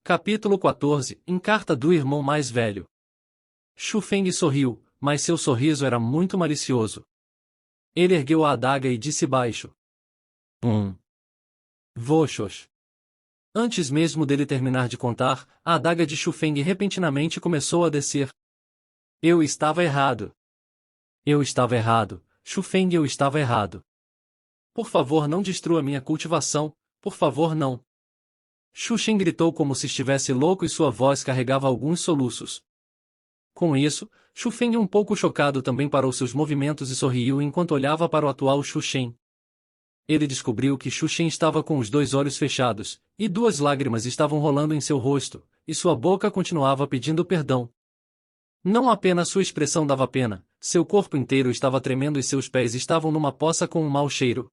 Capítulo 14. Em carta do irmão mais velho. Xu Feng sorriu, mas seu sorriso era muito malicioso. Ele ergueu a adaga e disse baixo. Voxos. Antes mesmo dele terminar de contar, a adaga de Xu Feng repentinamente começou a descer. Eu estava errado. Eu estava errado, Xu Feng, eu estava errado. Por favor, não destrua minha cultivação, por favor, não. Xu Shen gritou como se estivesse louco e sua voz carregava alguns soluços. Com isso, Xu Feng, um pouco chocado, também parou seus movimentos e sorriu enquanto olhava para o atual Xu Shen. Ele descobriu que Xu Shen estava com os dois olhos fechados, e duas lágrimas estavam rolando em seu rosto, e sua boca continuava pedindo perdão. Não apenas sua expressão dava pena, seu corpo inteiro estava tremendo e seus pés estavam numa poça com um mau cheiro.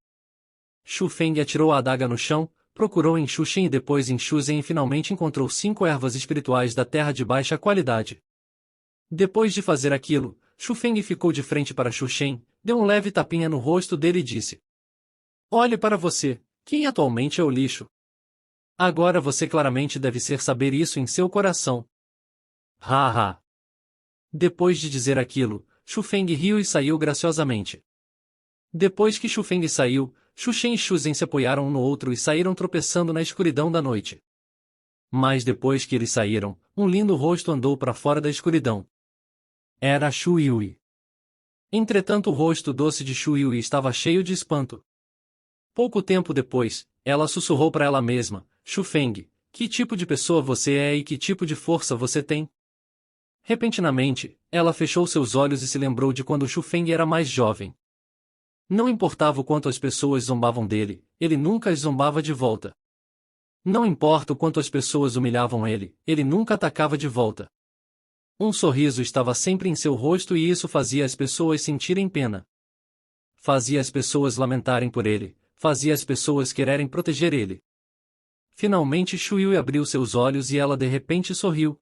Xu Feng atirou a adaga no chão, procurou em Xu Shen e depois em Xu Zhen e finalmente encontrou 5 ervas espirituais da terra de baixa qualidade. Depois de fazer aquilo, Xu Feng ficou de frente para Xu Shen, deu um leve tapinha no rosto dele e disse: Olhe para você, quem atualmente é o lixo. Agora você claramente deve saber isso em seu coração. Ha ha. Depois de dizer aquilo, Xu Feng riu e saiu graciosamente. Depois que Xu Feng saiu, Xu Shen e Xu Zhen se apoiaram um no outro e saíram tropeçando na escuridão da noite. Mas depois que eles saíram, um lindo rosto andou para fora da escuridão. Era Xu Yui. Entretanto, o rosto doce de Xu Yui estava cheio de espanto. Pouco tempo depois, ela sussurrou para ela mesma: Xu Feng, que tipo de pessoa você é e que tipo de força você tem? Repentinamente, ela fechou seus olhos e se lembrou de quando Xu Feng era mais jovem. Não importava o quanto as pessoas zombavam dele, ele nunca as zombava de volta. Não importa o quanto as pessoas humilhavam ele nunca atacava de volta. Um sorriso estava sempre em seu rosto e isso fazia as pessoas sentirem pena. Fazia as pessoas lamentarem por ele, fazia as pessoas quererem proteger ele. Finalmente Xu Yui abriu seus olhos e ela de repente sorriu.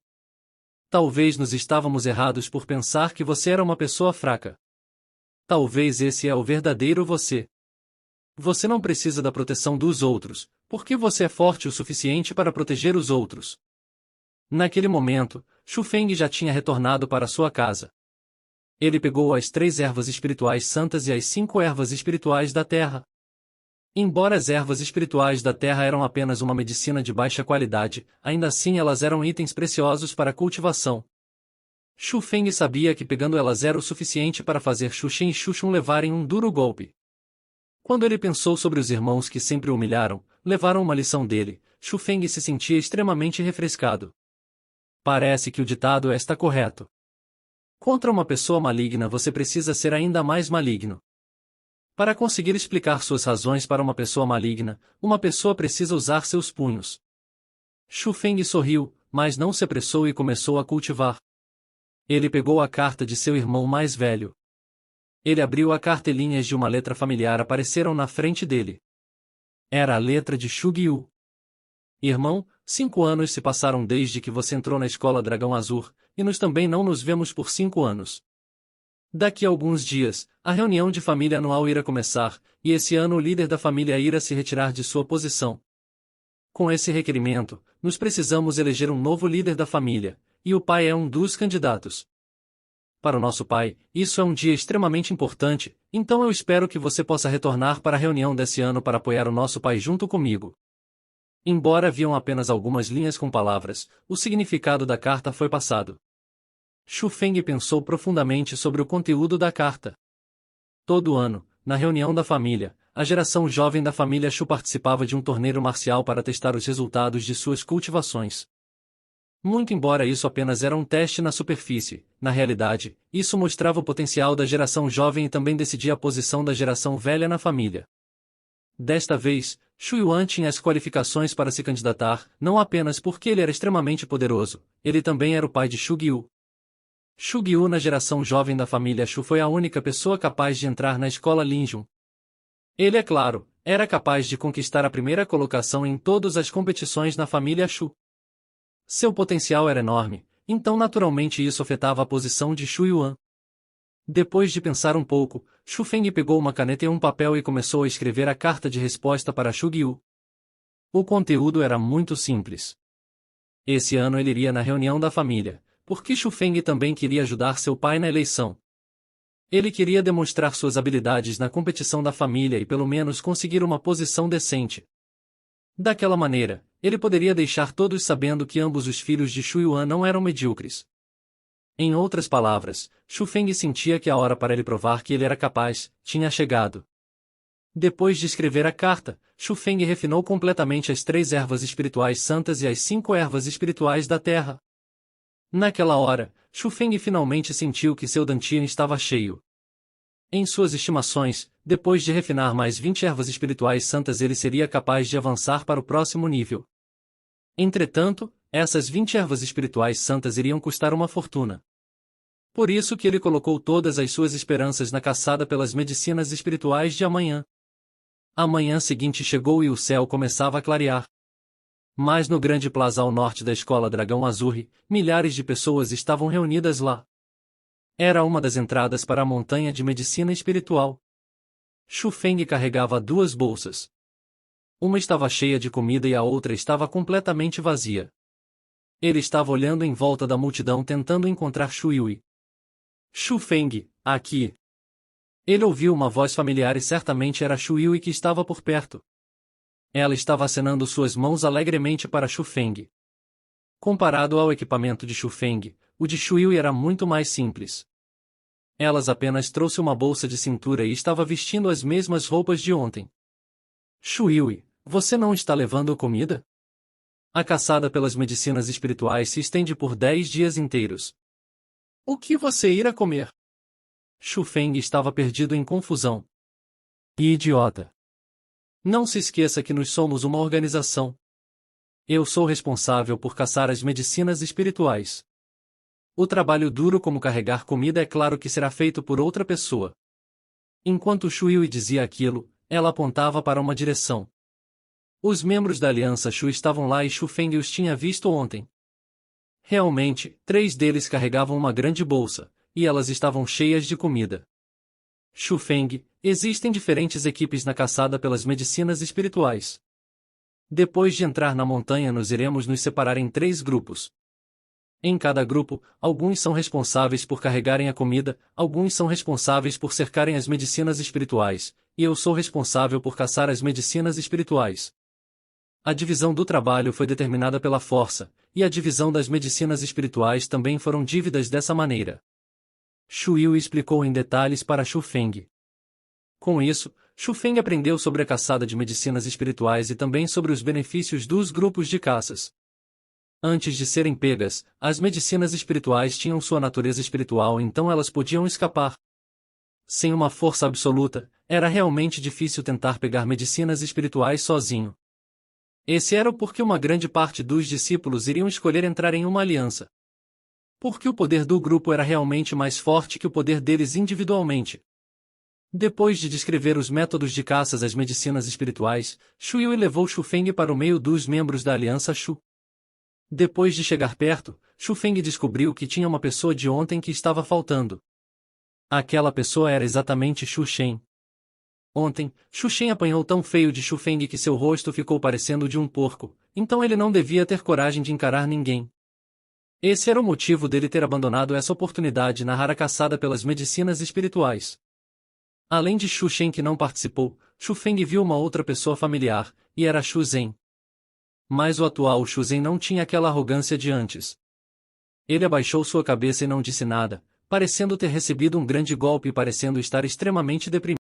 Talvez nos estávamos errados por pensar que você era uma pessoa fraca. Talvez esse é o verdadeiro você. Você não precisa da proteção dos outros, porque você é forte o suficiente para proteger os outros. Naquele momento, Xu Feng já tinha retornado para sua casa. Ele pegou as 3 ervas espirituais santas e as 5 ervas espirituais da terra. Embora as ervas espirituais da terra eram apenas uma medicina de baixa qualidade, ainda assim elas eram itens preciosos para a cultivação. Xu Feng sabia que pegando elas era o suficiente para fazer Xu Shen e Xu Shun levarem um duro golpe. Quando ele pensou sobre os irmãos que sempre o humilharam, levaram uma lição dele, Xu Feng se sentia extremamente refrescado. Parece que o ditado está correto. Contra uma pessoa maligna você precisa ser ainda mais maligno. Para conseguir explicar suas razões para uma pessoa maligna, uma pessoa precisa usar seus punhos. Xu Feng sorriu, mas não se apressou e começou a cultivar. Ele pegou a carta de seu irmão mais velho. Ele abriu a carta e linhas de uma letra familiar apareceram na frente dele. Era a letra de Xu Gyu. Irmão, 5 anos se passaram desde que você entrou na escola Dragão Azul, e nós também não nos vemos por 5 anos. Daqui a alguns dias, a reunião de família anual irá começar, e esse ano o líder da família irá se retirar de sua posição. Com esse requerimento, nós precisamos eleger um novo líder da família, e o pai é um dos candidatos. Para o nosso pai, isso é um dia extremamente importante, então eu espero que você possa retornar para a reunião desse ano para apoiar o nosso pai junto comigo. Embora haviam apenas algumas linhas com palavras, o significado da carta foi passado. Xu Feng pensou profundamente sobre o conteúdo da carta. Todo ano, na reunião da família, a geração jovem da família Xu participava de um torneio marcial para testar os resultados de suas cultivações. Muito embora isso apenas era um teste na superfície, na realidade, isso mostrava o potencial da geração jovem e também decidia a posição da geração velha na família. Desta vez, Xu Yuan tinha as qualificações para se candidatar, não apenas porque ele era extremamente poderoso, ele também era o pai de Xu Gyu. Xu Gyu na geração jovem da família Xu foi a única pessoa capaz de entrar na escola Linjun. Ele, é claro, era capaz de conquistar a primeira colocação em todas as competições na família Xu. Seu potencial era enorme, então naturalmente isso afetava a posição de Xu Yuan. Depois de pensar um pouco, Xu Feng pegou uma caneta e um papel e começou a escrever a carta de resposta para Xu Gyu. O conteúdo era muito simples. Esse ano ele iria na reunião da família, porque Xu Feng também queria ajudar seu pai na eleição. Ele queria demonstrar suas habilidades na competição da família e pelo menos conseguir uma posição decente. Daquela maneira, ele poderia deixar todos sabendo que ambos os filhos de Xu Yuan não eram medíocres. Em outras palavras, Xu Feng sentia que a hora para ele provar que ele era capaz tinha chegado. Depois de escrever a carta, Xu Feng refinou completamente as 3 ervas espirituais santas e as 5 ervas espirituais da terra. Naquela hora, Xu Feng finalmente sentiu que seu Dantian estava cheio. Em suas estimações, depois de refinar mais 20 ervas espirituais santas ele seria capaz de avançar para o próximo nível. Entretanto, essas 20 ervas espirituais santas iriam custar uma fortuna. Por isso que ele colocou todas as suas esperanças na caçada pelas medicinas espirituais de amanhã. A manhã seguinte chegou e o céu começava a clarear. Mas no grande plaza ao norte da escola Dragão Azurri, milhares de pessoas estavam reunidas lá. Era uma das entradas para a montanha de medicina espiritual. Xu Feng carregava 2 bolsas. Uma estava cheia de comida e a outra estava completamente vazia. Ele estava olhando em volta da multidão tentando encontrar Xu Yui. Xu Feng, aqui. Ele ouviu uma voz familiar e certamente era Xu Yui que estava por perto. Ela estava acenando suas mãos alegremente para Xu Feng. Comparado ao equipamento de Xu Feng, o de Xu Yui era muito mais simples. Elas apenas trouxe uma bolsa de cintura e estava vestindo as mesmas roupas de ontem. Xu Yui, você não está levando comida? A caçada pelas medicinas espirituais se estende por 10 dias inteiros. O que você irá comer? Xu Feng estava perdido em confusão. Idiota! Não se esqueça que nós somos uma organização. Eu sou responsável por caçar as medicinas espirituais. O trabalho duro como carregar comida é claro que será feito por outra pessoa. Enquanto Xu Yui dizia aquilo, ela apontava para uma direção. Os membros da Aliança Xu estavam lá e Xu Feng os tinha visto ontem. Realmente, 3 deles carregavam uma grande bolsa, e elas estavam cheias de comida. Xu Feng, existem diferentes equipes na caçada pelas medicinas espirituais. Depois de entrar na montanha nós iremos nos separar em 3 grupos. Em cada grupo, alguns são responsáveis por carregarem a comida, alguns são responsáveis por cercarem as medicinas espirituais, e eu sou responsável por caçar as medicinas espirituais. A divisão do trabalho foi determinada pela força, e a divisão das medicinas espirituais também foram dívidas dessa maneira. Xu Yui explicou em detalhes para Xu Feng. Com isso, Xu Feng aprendeu sobre a caçada de medicinas espirituais e também sobre os benefícios dos grupos de caças. Antes de serem pegas, as medicinas espirituais tinham sua natureza espiritual, então elas podiam escapar. Sem uma força absoluta, era realmente difícil tentar pegar medicinas espirituais sozinho. Esse era o porquê uma grande parte dos discípulos iriam escolher entrar em uma aliança. Porque o poder do grupo era realmente mais forte que o poder deles individualmente. Depois de descrever os métodos de caças às medicinas espirituais, Xu Yui levou Xu Feng para o meio dos membros da Aliança Xu. Depois de chegar perto, Xu Feng descobriu que tinha uma pessoa de ontem que estava faltando. Aquela pessoa era exatamente Xu Shen. Ontem, Xu Shen apanhou tão feio de Xu Feng que seu rosto ficou parecendo de um porco, então ele não devia ter coragem de encarar ninguém. Esse era o motivo dele ter abandonado essa oportunidade na rara caçada pelas medicinas espirituais. Além de Xu Shen que não participou, Xu Feng viu uma outra pessoa familiar, e era Xu Zhen. Mas o atual Xu Zhen não tinha aquela arrogância de antes. Ele abaixou sua cabeça e não disse nada, parecendo ter recebido um grande golpe e parecendo estar extremamente deprimido.